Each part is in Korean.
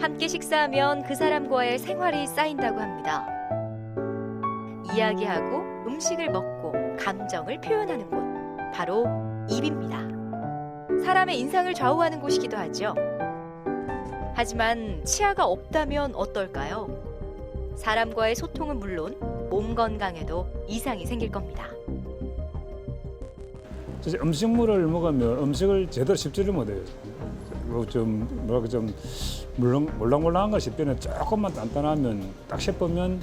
함께 식사하면 그 사람과의 생활이 쌓인다고 합니다. 이야기하고 음식을 먹고 감정을 표현하는 곳, 바로 입입니다. 사람의 인상을 좌우하는 곳이기도 하죠. 하지만 치아가 없다면 어떨까요? 사람과의 소통은 물론 몸 건강에도 이상이 생길 겁니다. 음식물을 먹으면 음식을 제대로 씹지를 못해요. 좀 몰랑몰랑한 걸 씹기는 조금만 단단하면 딱 씹으면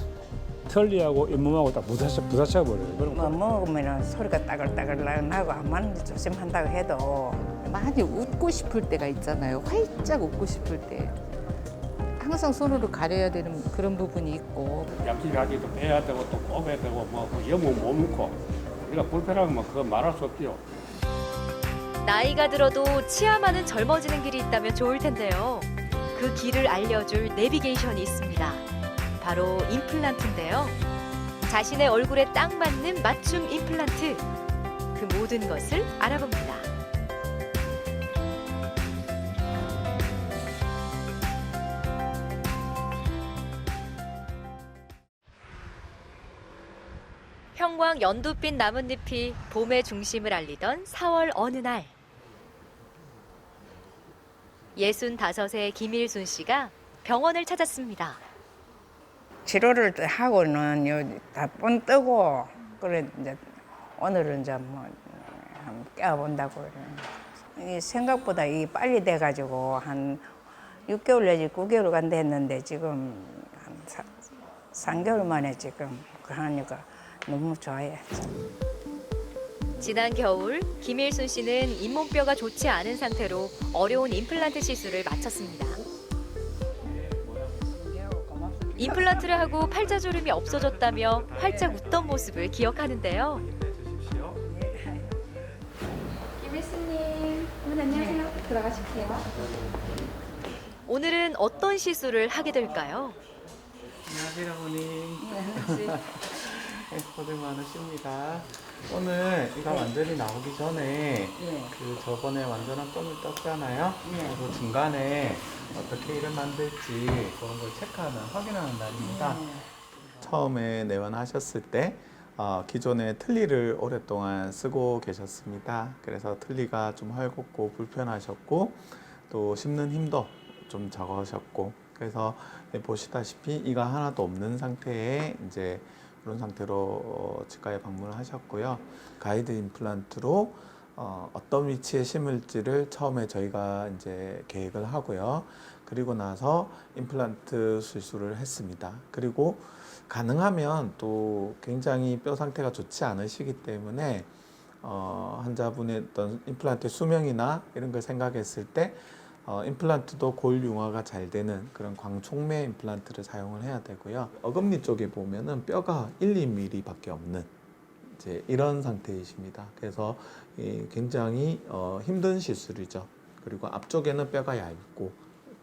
털리하고 잇몸하고 딱 부딪혀 버려요. 뭐 먹으면 소리가 따글따글 나고 암만 조심한다고 해도 많이 웃고 싶을 때가 있잖아요. 활짝 웃고 싶을 때. 항상 손으로 가려야 되는 그런 부분이 있고. 얌전하기도 해야 되고 또 꼽아야 되고 뭐 영문 못 먹고 우리가 불편하면 그거 말할 수 없죠. 나이가 들어도 치아만은 젊어지는 길이 있다면 좋을 텐데요. 그 길을 알려줄 내비게이션이 있습니다. 바로 임플란트인데요. 자신의 얼굴에 딱 맞는 맞춤 임플란트. 그 모든 것을 알아봅니다. 형광 연두빛 나뭇잎이 봄의 중심을 알리던 4월 어느 날. 65의 김일순 씨가 병원을 찾았습니다. 치료를 하고는 다뻔 뜨고 그래 이제 오늘은 이제 뭐 한번 깨워본다고 이 생각보다 이 빨리 돼가지고 한 6개월 내지 9개월 간다 했는데 지금 한 3개월 만에 지금 그 하니까 너무 좋아요. 지난 겨울 김일순 씨는 잇몸뼈가 좋지 않은 상태로 어려운 임플란트 시술을 마쳤습니다. 임플란트를 하고 팔자주름이 없어졌다며 활짝 웃던 모습을 기억하는데요. 김일순님, 어머니 안녕하세요. 들어가실게요. 오늘은 어떤 시술을 하게 될까요? 안녕하세요, 어머님. 고생 많으십니다. 오늘 이가 완전히 나오기 전에 그 저번에 완전한 똥을 떴잖아요. 그리고 중간에 어떻게 일을 만들지 그런 걸 체크하는, 확인하는 날입니다. 처음에 내원하셨을 때 기존에 틀니를 오랫동안 쓰고 계셨습니다. 그래서 틀니가 좀 헐겁고 불편하셨고 또 씹는 힘도 좀 적으셨고 그래서 보시다시피 이가 하나도 없는 상태에 이제 그런 상태로 치과에 방문을 하셨고요. 가이드 임플란트로 어떤 위치에 심을지를 처음에 저희가 이제 계획을 하고요. 그리고 나서 임플란트 수술을 했습니다. 그리고 가능하면 또 굉장히 뼈 상태가 좋지 않으시기 때문에 환자분의 어떤 임플란트 수명이나 이런 걸 생각했을 때 임플란트도 골 융화가 잘 되는 그런 광촉매 임플란트를 사용을 해야 되고요. 어금니 쪽에 보면은 뼈가 1, 2mm 밖에 없는 이제 이런 상태이십니다. 그래서 굉장히 힘든 시술이죠. 그리고 앞쪽에는 뼈가 얇고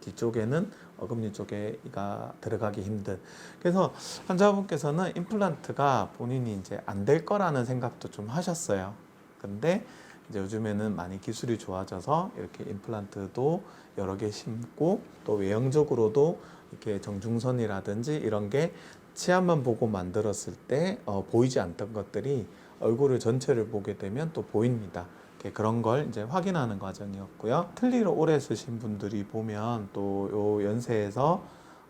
뒤쪽에는 어금니 쪽에가 들어가기 힘든. 그래서 환자분께서는 임플란트가 본인이 이제 안 될 거라는 생각도 좀 하셨어요. 근데 이제 요즘에는 많이 기술이 좋아져서 이렇게 임플란트도 여러 개 심고 또 외형적으로도 이렇게 정중선이라든지 이런 게 치아만 보고 만들었을 때 보이지 않던 것들이 얼굴을 전체를 보게 되면 또 보입니다. 그런 걸 이제 확인하는 과정이었고요. 틀니를 오래 쓰신 분들이 보면 또 요 연세에서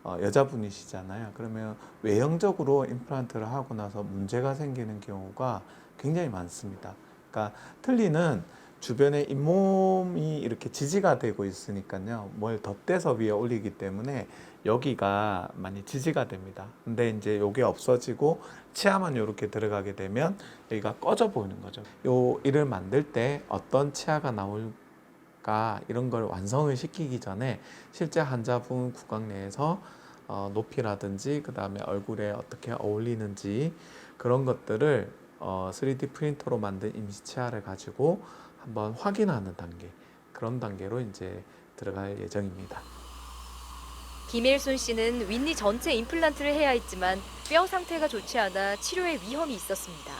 여자분이시잖아요. 그러면 외형적으로 임플란트를 하고 나서 문제가 생기는 경우가 굉장히 많습니다. 그러니까 틀니는 주변에 잇몸이 이렇게 지지가 되고 있으니까요. 뭘 덧대서 위에 올리기 때문에 여기가 많이 지지가 됩니다. 근데 이제 요게 없어지고 치아만 이렇게 들어가게 되면 여기가 꺼져 보이는 거죠. 요 이를 만들 때 어떤 치아가 나올까 이런 걸 완성을 시키기 전에 실제 환자분 구강 내에서 높이라든지 그 다음에 얼굴에 어떻게 어울리는지 그런 것들을 3D 프린터로 만든 임시 치아를 가지고 한번 확인하는 단계, 그런 단계로 이제 들어갈 예정입니다. 김일순 씨는 윗니 전체 임플란트를 해야 했지만 뼈 상태가 좋지 않아 치료에 위험이 있었습니다.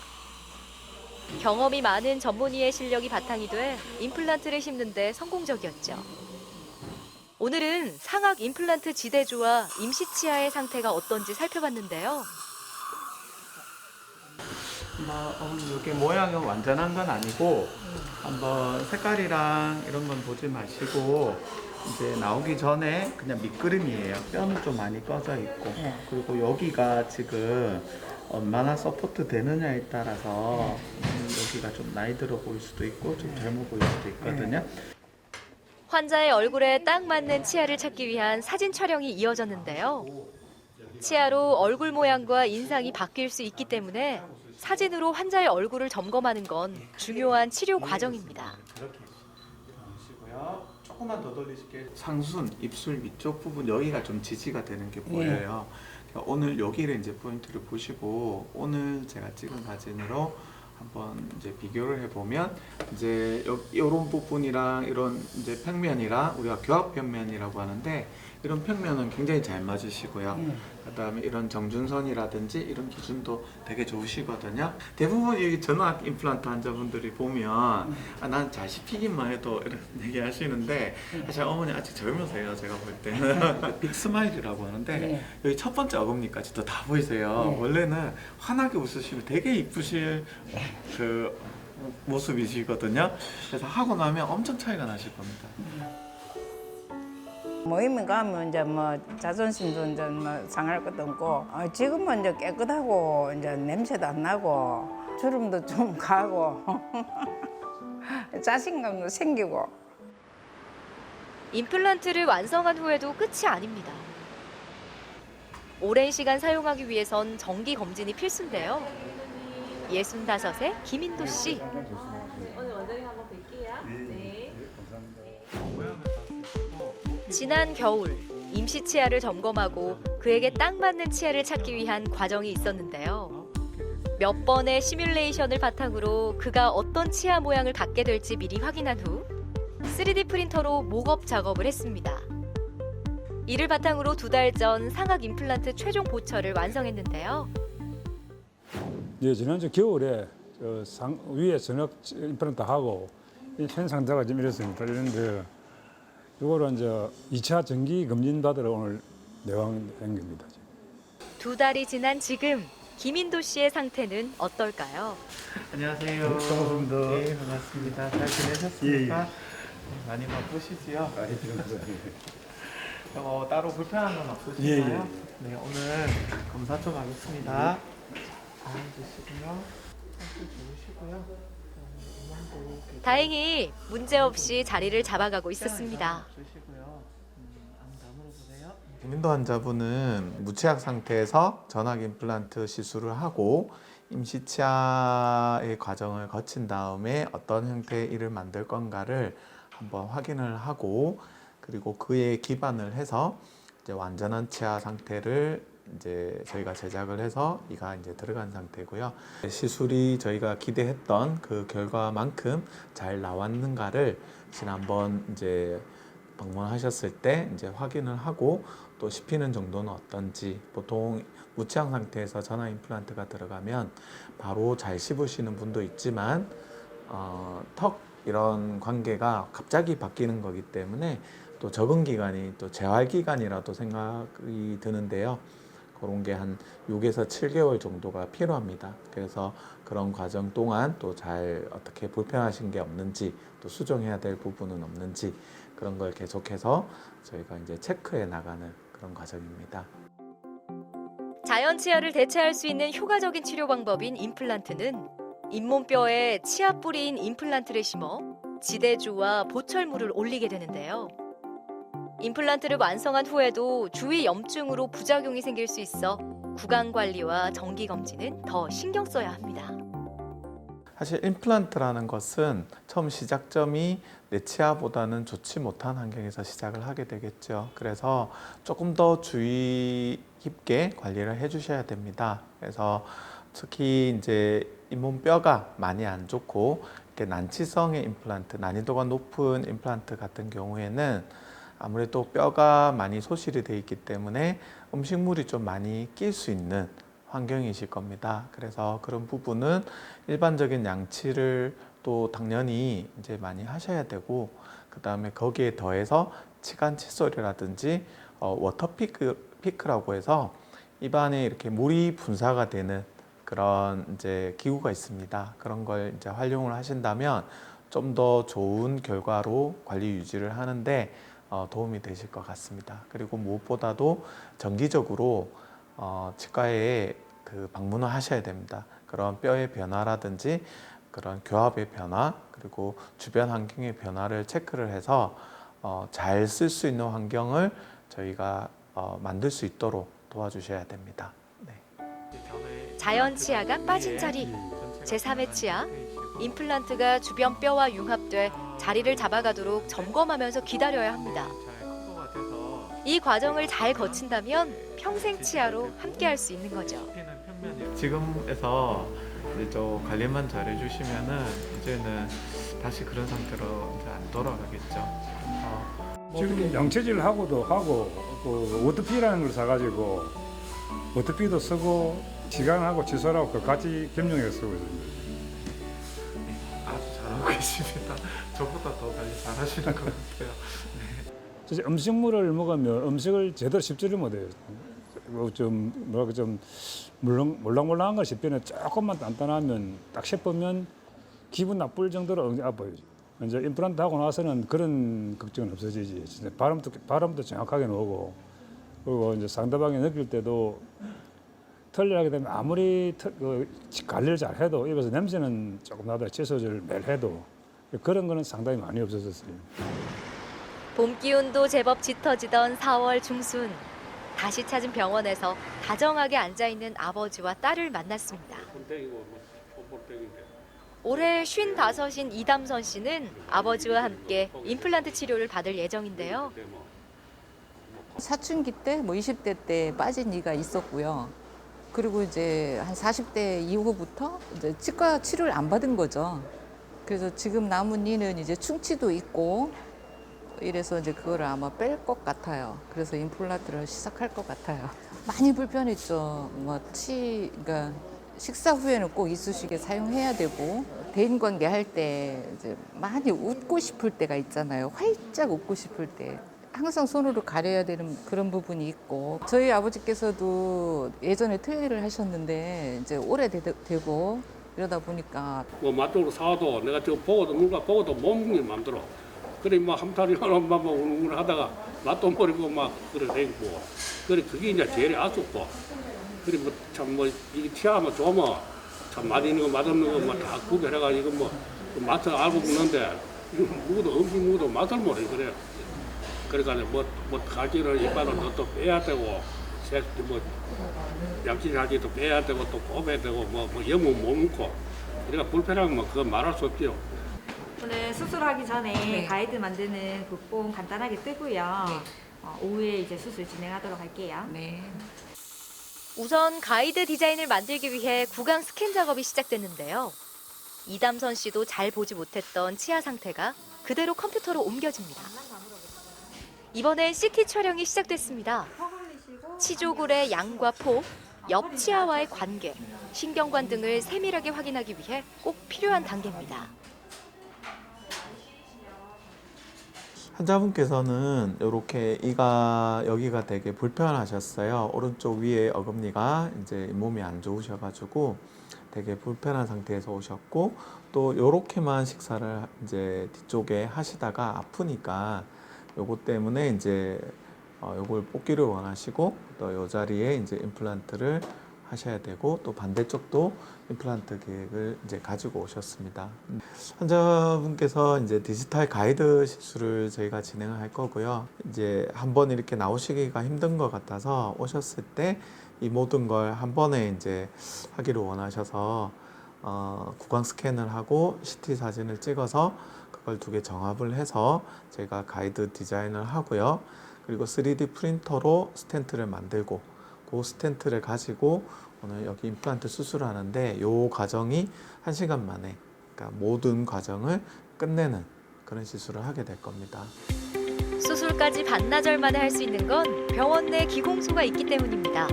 경험이 많은 전문의의 실력이 바탕이 돼 임플란트를 심는 데 성공적이었죠. 오늘은 상악 임플란트 지대주와 임시치아의 상태가 어떤지 살펴봤는데요. 이게 모양은 완전한 건 아니고 한번 색깔이랑 이런 건 보지 마시고 이제 나오기 전에 그냥 밑그림이에요. 뼈는 좀 많이 꺼져 있고 그리고 여기가 지금 얼마나 서포트 되느냐에 따라서 여기가 좀 나이 들어 보일 수도 있고 좀 젊어 보일 수도 있거든요. 환자의 얼굴에 딱 맞는 치아를 찾기 위한 사진 촬영이 이어졌는데요. 치아로 얼굴 모양과 인상이 바뀔 수 있기 때문에 사진으로 환자의 얼굴을 점검하는 건 중요한 치료 과정입니다. 그렇게 보시고요. 조금만 더 돌리실게요. 상순, 입술 위쪽 부분 여기가 좀 지지가 되는 게 보여요. 오늘 여기를 이제 포인트를 보시고 오늘 제가 찍은 사진으로 한번 이제 비교를 해보면 이제 이런 부분이랑 이런 이제 평면이랑 우리가 교합평면이라고 하는데 이런 평면은 굉장히 잘 맞으시고요. 그다음에 이런 정준선이라든지 이런 기준도 되게 좋으시거든요. 대부분 이 전악 임플란트 환자분들이 보면 난 잘 씹히기만 해도 이런 얘기 하시는데 사실 어머니 아직 젊으세요. 제가 볼 때는 빅 스마일이라고 하는데 여기 첫 번째 어금니까지도 다 보이세요. 원래는 환하게 웃으시면 되게 이쁘실 그 모습이시거든요. 그래서 하고 나면 엄청 차이가 나실 겁니다. 모임에 가면 이제 뭐 자존심도 이제 뭐 상할 것도 없고 지금은 이제 깨끗하고 이제 냄새도 안 나고 주름도 좀 가고 자신감도 생기고. 임플란트를 완성한 후에도 끝이 아닙니다. 오랜 시간 사용하기 위해선 정기 검진이 필수인데요. 65의 김인도 씨. 오늘 원장님 한번 뵐게요. 네. 지난 겨울 임시 치아를 점검하고 그에게 딱 맞는 치아를 찾기 위한 과정이 있었는데요. 몇 번의 시뮬레이션을 바탕으로 그가 어떤 치아 모양을 갖게 될지 미리 확인한 후 3D 프린터로 목업 작업을 했습니다. 이를 바탕으로 2달 전 상악 임플란트 최종 보철을 완성했는데요. 예, 지난주 겨울에 위에 전역 임플란트 하고 현 상태가 좀 이렇습니다. 이런데 이거를 이제 2차 정기 검진 받으러 오늘 내왕한 겁니다. 2달이 지난 지금 김인도 씨의 상태는 어떨까요? 안녕하세요. 반갑습니다. 네, 반갑습니다. 잘 지내셨습니까? 네, 많이 바쁘시지요? 따로 불편한 건 없으신가요? 네, 오늘 검사 좀 하겠습니다. 잘 앉으시고요. 상태 좋으시고요. 다행히 문제없이 자리를 잡아가고 있었습니다. 김인도 환자분은 무치약 상태에서 전악 임플란트 시술을 하고 임시치아의 과정을 거친 다음에 어떤 형태의 이를 만들 건가를 한번 확인을 하고 그리고 그에 기반을 해서 이제 완전한 치아 상태를 이제 저희가 제작을 해서 이가 이제 들어간 상태고요. 시술이 저희가 기대했던 그 결과만큼 잘 나왔는가를 지난번 이제 방문하셨을 때 이제 확인을 하고 또 씹히는 정도는 어떤지 보통 무치약 상태에서 전화 임플란트가 들어가면 바로 잘 씹으시는 분도 있지만 턱 이런 관계가 갑자기 바뀌는 거기 때문에 또 적응 기간이 또 재활 기간이라도 생각이 드는데요. 그런 게 한 6에서 7개월 정도가 필요합니다. 그래서 그런 과정 동안 또 잘 어떻게 불편하신 게 없는지 또 수정해야 될 부분은 없는지 그런 걸 계속해서 저희가 이제 체크해 나가는 그런 과정입니다. 자연 치아를 대체할 수 있는 효과적인 치료 방법인 임플란트는 잇몸뼈에 치아 뿌리인 임플란트를 심어 지대주와 보철물을 올리게 되는데요. 임플란트를 완성한 후에도 주위 염증으로 부작용이 생길 수 있어 구강 관리와 정기 검진은 더 신경 써야 합니다. 사실 임플란트라는 것은 처음 시작점이 내 치아보다는 좋지 못한 환경에서 시작을 하게 되겠죠. 그래서 조금 더 주의 깊게 관리를 해주셔야 됩니다. 그래서 특히 이제 잇몸뼈가 많이 안 좋고 이렇게 난치성의 임플란트, 난이도가 높은 임플란트 같은 경우에는 아무래도 뼈가 많이 소실이 되어 있기 때문에 음식물이 좀 많이 낄 수 있는 환경이실 겁니다. 그래서 그런 부분은 일반적인 양치를 또 당연히 이제 많이 하셔야 되고, 그 다음에 거기에 더해서 치간 칫솔이라든지 워터피크라고 해서 입안에 이렇게 물이 분사가 되는 그런 이제 기구가 있습니다. 그런 걸 이제 활용을 하신다면 좀 더 좋은 결과로 관리 유지를 하는데 도움이 되실 것 같습니다. 그리고 무엇보다도 정기적으로 치과에 그 방문을 하셔야 됩니다. 그런 뼈의 변화라든지 그런 교합의 변화, 그리고 주변 환경의 변화를 체크를 해서 잘 쓸 수 있는 환경을 저희가 만들 수 있도록 도와주셔야 됩니다. 네. 자연 치아가 빠진 자리, 제3의 치아, 임플란트가 주변 뼈와 융합돼 자리를 잡아가도록 점검하면서 기다려야 합니다. 이 과정을 잘 거친다면 평생 치아로 함께할 수 있는 거죠. 지금에서 이제 저 관리만 잘 해주시면은 이제는 다시 그런 상태로 이제 안 돌아가겠죠. 지금 양체질 하고도 하고 그 워터피라는 걸 사가지고 워터피도 쓰고 치간하고 칫솔하고 그 같이 겸용해서 쓰고 있습니다. 아주 잘하고 계십니다. 저보다 더 관리 잘하시는 것 같아요. 진짜 음식물을 먹으면 음식을 제대로 씹지를 못해요. 좀 뭐랄까 좀 몰랑몰랑한 걸 씹히는 조금만 단단하면 딱 씹으면 기분 나쁠 정도로 아파요. 이제 임플란트 하고 나서는 그런 걱정은 없어지지. 진짜 발음도 정확하게 나오고, 그리고 이제 상대방이 느낄 때도 털리하게 되면 아무리 관리를 잘 해도 입에서 냄새는 조금 나도 칫솔을 매일 해도 그런 거는 상당히 많이 없어졌어요. 봄 기운도 제법 짙어지던 4월 중순, 다시 찾은 병원에서 다정하게 앉아있는 아버지와 딸을 만났습니다. 올해 55인 이담선 씨는 아버지와 함께 임플란트 치료를 받을 예정인데요. 사춘기 때, 뭐 20대 때 빠진 이가 있었고요. 그리고 이제 한 40대 이후부터 이제 치과 치료를 안 받은 거죠. 그래서 지금 남은 이는 이제 충치도 있고 이래서 이제 그거를 아마 뺄 것 같아요. 그래서 임플란트를 시작할 것 같아요. 많이 불편했죠. 그러니까 식사 후에는 꼭 이쑤시개 사용해야 되고, 대인 관계 할 때 이제 많이 웃고 싶을 때가 있잖아요. 활짝 웃고 싶을 때. 항상 손으로 가려야 되는 그런 부분이 있고, 저희 아버지께서도 예전에 트레이를 하셨는데 이제 오래되고 이러다 보니까 뭐 맛도로 사와도 내가 저 보고도 누가 보고도 못 먹는 맘대로. 그래 뭐 한탈이랑 막 웅웅 하다가 맛도 모르고 막 그래 되고. 그래 그게 이제 제일 아쉽고. 그래 뭐 참 뭐 이게 치아만 좋으면 참 맛있는 거 맛없는 거 막 다 구별해가지고 뭐 맛을 알고 먹는데 누구도 음식 누구도 맛을 모르 그래. 그러니까 뭐 가지를 이빨을 또 빼야 되고 뭐 양치질하기도 빼야 되고 또 꼽아야 되고 뭐 영문 못 먹고 그러니까 불편하면 뭐 그건 말할 수 없죠. 오늘 수술하기 전에 네. 가이드 만드는 국뽕 간단하게 뜨고요. 네. 오후에 이제 수술 진행하도록 할게요. 네. 우선 가이드 디자인을 만들기 위해 구강 스캔 작업이 시작됐는데요. 이담선 씨도 잘 보지 못했던 치아 상태가 그대로 컴퓨터로 옮겨집니다. 이번엔 CT 촬영이 시작됐습니다. 치조골의 양과 폭, 옆 치아와의 관계, 신경관 등을 세밀하게 확인하기 위해 꼭 필요한 단계입니다. 환자분께서는 이렇게 여기가 되게 불편하셨어요. 오른쪽 위에 어금니가 이제 몸이 안 좋으셔가지고 되게 불편한 상태에서 오셨고, 또 이렇게만 식사를 이제 뒤쪽에 하시다가 아프니까 요거 때문에 이제 요걸 뽑기를 원하시고, 또 이 자리에 이제 임플란트를 하셔야 되고, 또 반대쪽도 임플란트 계획을 이제 가지고 오셨습니다. 환자분께서 이제 디지털 가이드 시술을 저희가 진행을 할 거고요. 이제 한번 이렇게 나오시기가 힘든 것 같아서 오셨을 때 이 모든 걸 한 번에 이제 하기를 원하셔서 구강 스캔을 하고 CT 사진을 찍어서 그걸 두 개 정합을 해서 저희가 가이드 디자인을 하고요. 그리고 3D 프린터로 스텐트를 만들고, 그 스텐트를 가지고 오늘 여기 임플란트 수술을 하는데 이 과정이 1시간 만에, 그러니까 모든 과정을 끝내는 그런 시술을 하게 될 겁니다. 수술까지 반나절 만에 할 수 있는 건 병원 내 기공소가 있기 때문입니다.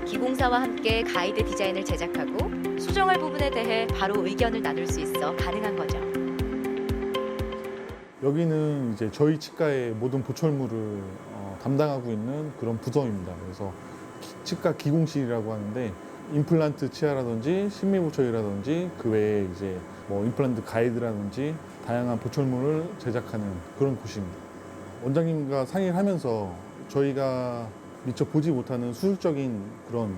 기공사와 함께 가이드 디자인을 제작하고 수정할 부분에 대해 바로 의견을 나눌 수 있어 가능한 거죠. 여기는 이제 저희 치과의 모든 보철물을 담당하고 있는 그런 부서입니다. 그래서 치과 기공실이라고 하는데 임플란트 치아라든지 심미보철이라든지 그 외에 이제 뭐 임플란트 가이드라든지 다양한 보철물을 제작하는 그런 곳입니다. 원장님과 상의를 하면서 저희가 미처 보지 못하는 수술적인 그런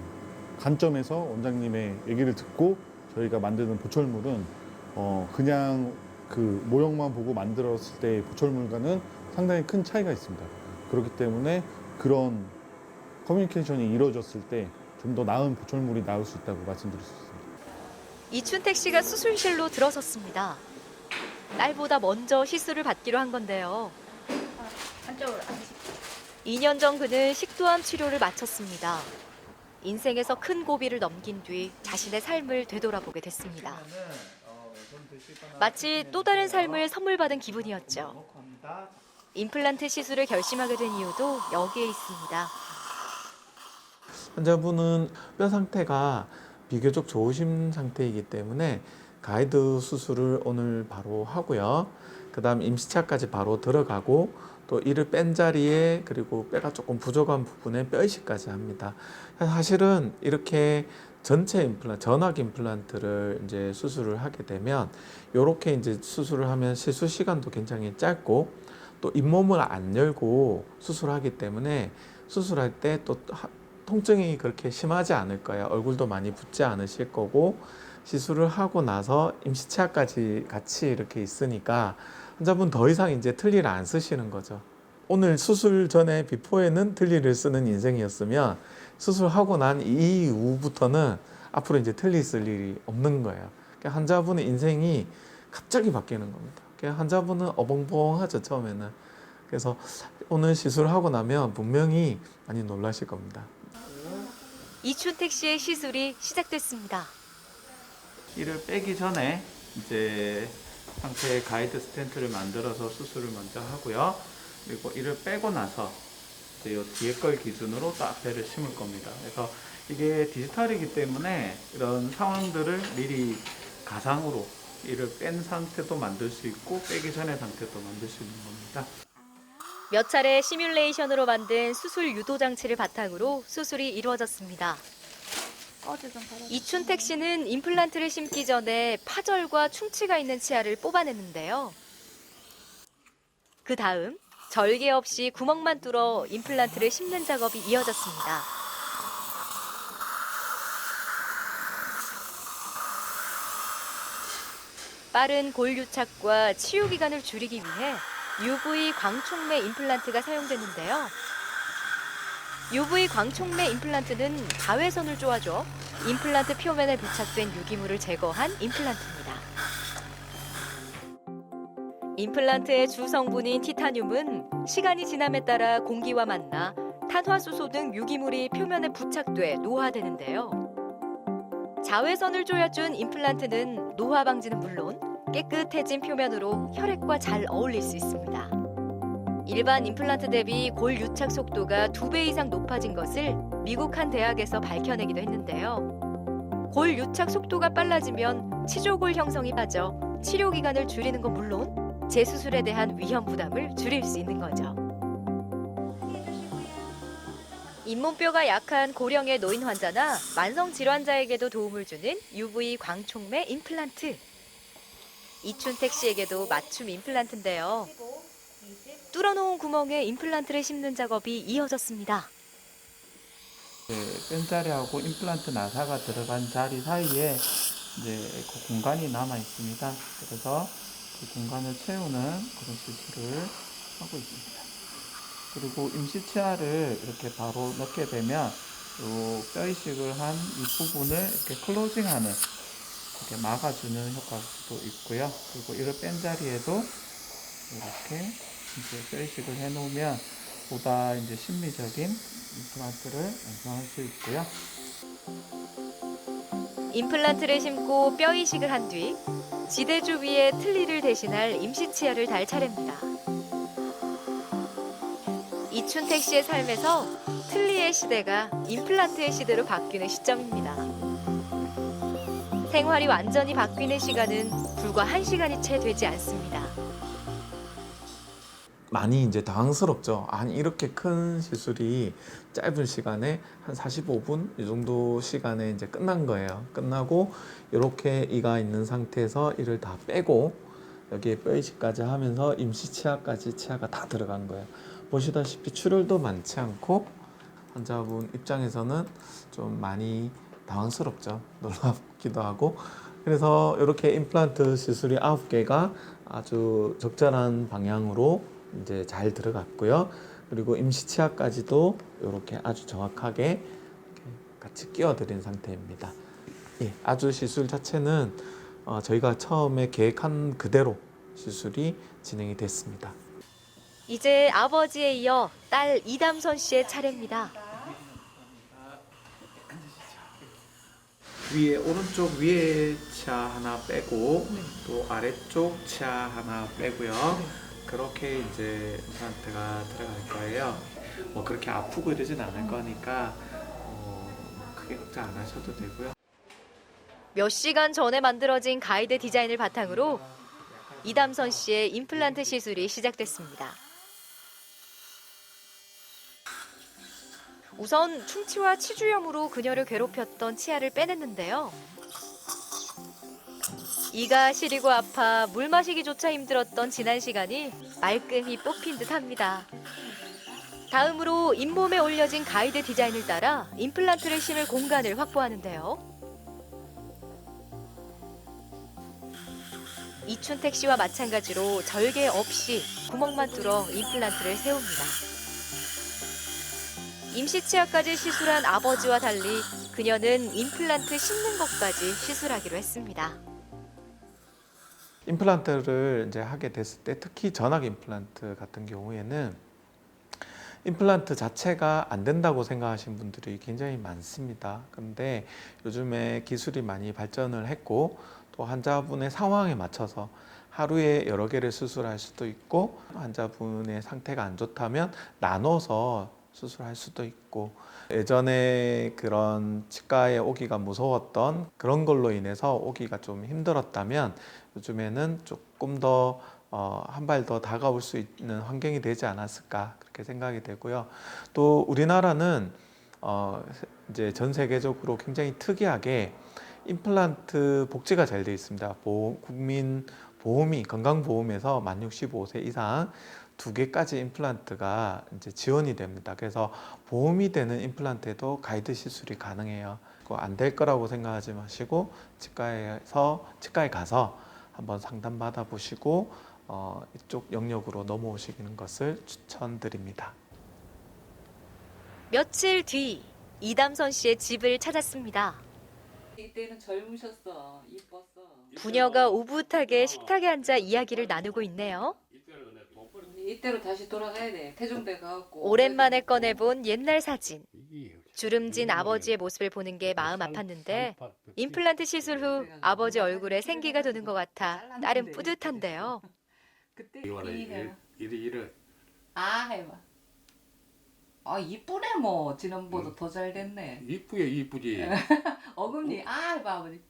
관점에서 원장님의 얘기를 듣고 저희가 만드는 보철물은 그냥 그 모형만 보고 만들었을 때의 보철물과는 상당히 큰 차이가 있습니다. 그렇기 때문에 그런 커뮤니케이션이 이루어졌을 때 좀 더 나은 보철물이 나올 수 있다고 말씀드릴 수 있습니다. 이춘택 씨가 수술실로 들어섰습니다. 딸보다 먼저 시술을 받기로 한 건데요. 2년 전 그는 식도암 치료를 마쳤습니다. 인생에서 큰 고비를 넘긴 뒤 자신의 삶을 되돌아보게 됐습니다. 마치 또 다른 삶을 선물 받은 기분이었죠. 임플란트 시술을 결심하게 된 이유도 여기에 있습니다. 환자분은 뼈 상태가 비교적 좋으신 상태이기 때문에 가이드 수술을 오늘 바로 하고요. 그 다음 임시차까지 바로 들어가고 또 이를 뺀 자리에 그리고 뼈가 조금 부족한 부분에 뼈 이식까지 합니다. 사실은 이렇게 전체 임플란트, 전악 임플란트를 이제 수술을 하게 되면 이렇게 이제 수술을 하면 시술 시간도 굉장히 짧고 또 잇몸을 안 열고 수술하기 때문에 수술할 때 또 통증이 그렇게 심하지 않을 거예요. 얼굴도 많이 붓지 않으실 거고 시술을 하고 나서 임시치아까지 같이 이렇게 있으니까 환자분 더 이상 이제 틀니를 안 쓰시는 거죠. 오늘 수술 전에 비포에는 틀니를 쓰는 인생이었으면 수술하고 난 이후부터는 앞으로 이제 틀니 쓸 일이 없는 거예요. 그러니까 환자분의 인생이 갑자기 바뀌는 겁니다. 그러니까 환자분은 어벙벙하죠, 처음에는. 그래서 오늘 시술하고 나면 분명히 많이 놀라실 겁니다. 이춘택 씨의 시술이 시작됐습니다. 이를 빼기 전에 이제 상태의 가이드 스텐트를 만들어서 수술을 먼저 하고요. 그리고 이를 빼고 나서 이제 이 뒤에 걸 기준으로 또 앞에를 심을 겁니다. 그래서 이게 디지털이기 때문에 이런 상황들을 미리 가상으로 이를 뺀 상태도 만들 수 있고 빼기 전의 상태도 만들 수 있는 겁니다. 몇 차례 시뮬레이션으로 만든 수술 유도 장치를 바탕으로 수술이 이루어졌습니다. 이춘택 씨는 임플란트를 심기 전에 파절과 충치가 있는 치아를 뽑아냈는데요. 그 다음 절개 없이 구멍만 뚫어 임플란트를 심는 작업이 이어졌습니다. 빠른 골 유착과 치유 기간을 줄이기 위해 UV 광촉매 임플란트가 사용됐는데요. UV 광촉매 임플란트는 자외선을 쪼아줘 임플란트 표면에 부착된 유기물을 제거한 임플란트입니다. 임플란트의 주 성분인 티타늄은 시간이 지남에 따라 공기와 만나 탄화수소 등 유기물이 표면에 부착돼 노화되는데요. 자외선을 쪼여준 임플란트는 노화 방지는 물론 깨끗해진 표면으로 혈액과 잘 어울릴 수 있습니다. 일반 임플란트 대비 골 유착 속도가 2배 이상 높아진 것을 미국 한 대학에서 밝혀내기도 했는데요. 골 유착 속도가 빨라지면 치조골 형성이 빠져 치료 기간을 줄이는 건 물론 재수술에 대한 위험 부담을 줄일 수 있는 거죠. 잇몸뼈가 약한 고령의 노인 환자나 만성 질환자에게도 도움을 주는 UV 광촉매 임플란트. 이춘택 씨에게도 맞춤 임플란트인데요. 뚫어놓은 구멍에 임플란트를 심는 작업이 이어졌습니다. 뺀 자리하고 임플란트 나사가 들어간 자리 사이에 이제 그 공간이 남아 있습니다. 그래서 그 공간을 채우는 그런 시술을 하고 있습니다. 그리고 임시치아를 이렇게 바로 넣게 되면 요 뼈 이식을 한 이 부분을 이렇게 클로징하는 이렇게 막아주는 효과도 있고요. 그리고 이를 뺀 자리에도 이렇게 이제 뼈 이식을 해놓으면 보다 이제 심미적인 임플란트를 완성할 수 있고요. 임플란트를 심고 뼈 이식을 한 뒤 지대주 위에 틀니를 대신할 임시치아를 달 차례입니다. 이춘택 씨의 삶에서 틀니의 시대가 임플란트의 시대로 바뀌는 시점입니다. 생활이 완전히 바뀌는 시간은 불과 1시간이 채 되지 않습니다. 많이 이제 당황스럽죠. 아니 이렇게 큰 시술이 짧은 시간에 한 45분 이 정도 시간에 이제 끝난 거예요. 끝나고 이렇게 이가 있는 상태에서 이를 다 빼고 여기에 뼈 이식까지 하면서 임시 치아까지 치아가 다 들어간 거예요. 보시다시피 출혈도 많지 않고 환자분 입장에서는 좀 많이 당황스럽죠. 놀랍기도 하고. 그래서 이렇게 임플란트 시술이 9개가 아주 적절한 방향으로 이제 잘 들어갔고요. 그리고 임시 치아까지도 이렇게 아주 정확하게 이렇게 같이 끼워드린 상태입니다. 예, 아주 시술 자체는 저희가 처음에 계획한 그대로 시술이 진행이 됐습니다. 이제 아버지에 이어 딸 이담선 씨의 차례입니다. 위에 오른쪽 위에 치아 하나 빼고 또 아래쪽 치아 하나 빼고요. 그렇게 이제 임플란트가 들어갈 거예요. 뭐 그렇게 아프고 이러진 않을 거니까 크게 걱정 안 하셔도 되고요. 몇 시간 전에 만들어진 가이드 디자인을 바탕으로 이담선 씨의 임플란트 시술이 시작됐습니다. 우선 충치와 치주염으로 그녀를 괴롭혔던 치아를 빼냈는데요. 이가 시리고 아파 물 마시기조차 힘들었던 지난 시간이 말끔히 뽑힌 듯합니다. 다음으로 잇몸에 올려진 가이드 디자인을 따라 임플란트를 심을 공간을 확보하는데요. 이춘택 씨와 마찬가지로 절개 없이 구멍만 뚫어 임플란트를 세웁니다. 임시치아까지 시술한 아버지와 달리 그녀는 임플란트 심는 것까지 시술하기로 했습니다. 임플란트를 이제 하게 됐을 때 특히 전악 임플란트 같은 경우에는 임플란트 자체가 안 된다고 생각하시는 분들이 굉장히 많습니다. 그런데 요즘에 기술이 많이 발전을 했고 또 환자분의 상황에 맞춰서 하루에 여러 개를 수술할 수도 있고 환자분의 상태가 안 좋다면 나눠서 수술할 수도 있고 예전에 그런 치과에 오기가 무서웠던 그런 걸로 인해서 오기가 좀 힘들었다면 요즘에는 조금 더 한 발 더 다가올 수 있는 환경이 되지 않았을까 그렇게 생각이 되고요. 또 우리나라는 이제 전 세계적으로 굉장히 특이하게 임플란트 복지가 잘 되어 있습니다. 국민 보험이 건강보험에서 만 65세 이상 2개까지 임플란트가 이제 지원이 됩니다. 그래서 보험이 되는 임플란트에도 가이드 시술이 가능해요. 안 될 거라고 생각하지 마시고 치과에 가서 한번 상담 받아 보시고 이쪽 영역으로 넘어오시는 것을 추천드립니다. 며칠 뒤 이담선 씨의 집을 찾았습니다. 이때는 젊으셨어, 이뻤어. 부녀가 오붓하게 식탁에 앉아 이야기를 나누고 있네요. 이때로 다시 돌아가야 돼. 태종대 가갖고. 오랜만에 꺼내본 옛날 사진. 주름진 아버지의 모습을 보는 게 마음 아팠는데 임플란트 시술 후 아버지 얼굴에 생기가 도는 것 같아 딸은 뿌듯한데요. 그때 이래 아 해봐. 아 이쁘네 뭐 지난번보다 더 잘 됐네. 이쁘지. 어금니 아 해봐 아버지.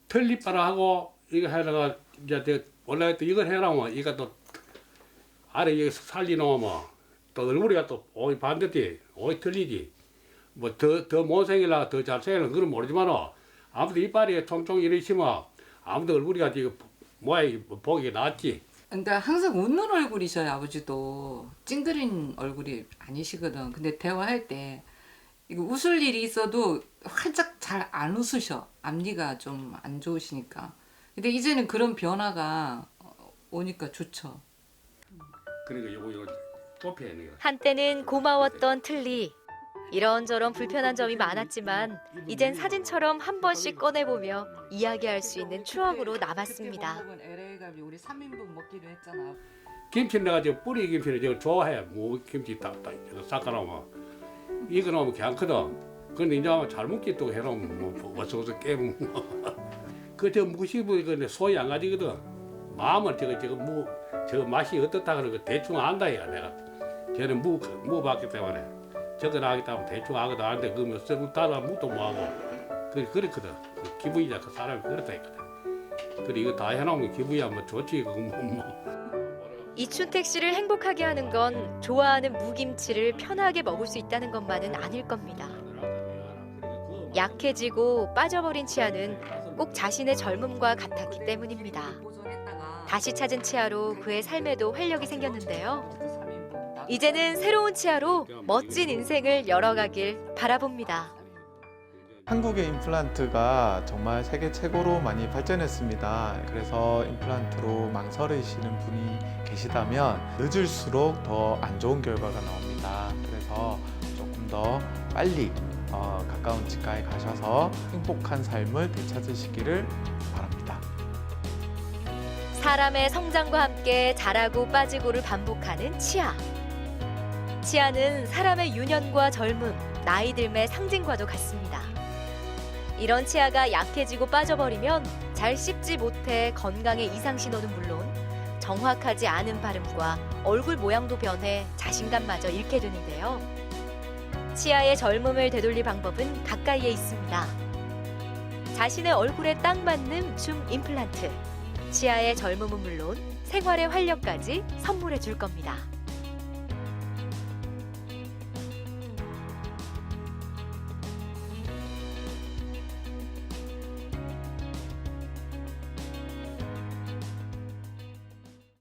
틀리빠라 하고 이거 하다가 이제 원래 또 이걸 해라면 이거 또 아래 여기 살리 놓으면 또 얼굴이 또 오이 반대지 오이 틀리지. 뭐 더 못생기려고 더 잘생기려고 그건 모르지만 아무튼 이빨이 총총 이러시면 아무도 얼굴이 지금 모양이 보기 낫지. 그러니까 항상 웃는 얼굴이셔요 아버지도. 찡그린 얼굴이 아니시거든. 근데 대화할 때 이거 웃을 일이 있어도 활짝 잘 안 웃으셔. 앞니가 좀 안 좋으시니까. 근데 이제는 그런 변화가 오니까 좋죠. 그러니까 요거 뽑혀야 해요. 한때는 고마웠던 틀니. 이런저런 불편한 점이 많았지만 이젠 사진처럼 한 번씩 꺼내보며 이야기할 수 있는 추억으로 남았습니다. 그때 LA 갈비 우리 3인분 먹기로 했잖아. 김치 내가 저 뿌리 김치를 저 좋아해. 무 김치 딱딱 삭아놓으면 이거 넣으면 괜찮거든. 근데 이제 잘 먹기 또 해놓으면 뭐 어서 깨면 그저 무시부 이거 소위 안 가지거든. 마음은 저거 맛이 어떻다 그러고 대충 안다 이가 내가. 쟤는 무 봤기 때문에 저거 나기 때문에 대충 하거든. 하는데 그러면 썩 따라 무도 뭐하고 그랬거든. 그 기분이 그 사람이 그렇다 했거든. 그래 이거 다 해놓으면 기분이 뭐 좋지 그거 뭐. 이춘택 씨를 행복하게 하는 건 좋아하는 무김치를 편하게 먹을 수 있다는 것만은 아닐 겁니다. 약해지고 빠져버린 치아는 꼭 자신의 젊음과 같았기 때문입니다. 다시 찾은 치아로 그의 삶에도 활력이 생겼는데요. 이제는 새로운 치아로 멋진 인생을 열어가길 바라봅니다. 한국의 임플란트가 정말 세계 최고로 많이 발전했습니다. 그래서 임플란트로 망설이시는 분이 계시다면 늦을수록 더 안 좋은 결과가 나옵니다. 그래서 조금 더 빨리 가까운 치과에 가셔서 행복한 삶을 되찾으시기를 바랍니다. 사람의 성장과 함께 자라고 빠지고를 반복하는 치아. 치아는 사람의 유년과 젊음, 나이 들매 상징과도 같습니다. 이런 치아가 약해지고 빠져버리면 잘 씹지 못해 건강에 이상 신호는 물론 정확하지 않은 발음과 얼굴 모양도 변해 자신감마저 잃게 되는데요. 치아의 젊음을 되돌릴 방법은 가까이에 있습니다. 자신의 얼굴에 딱 맞는 줌 임플란트. 치아의 젊음은 물론 생활의 활력까지 선물해 줄 겁니다.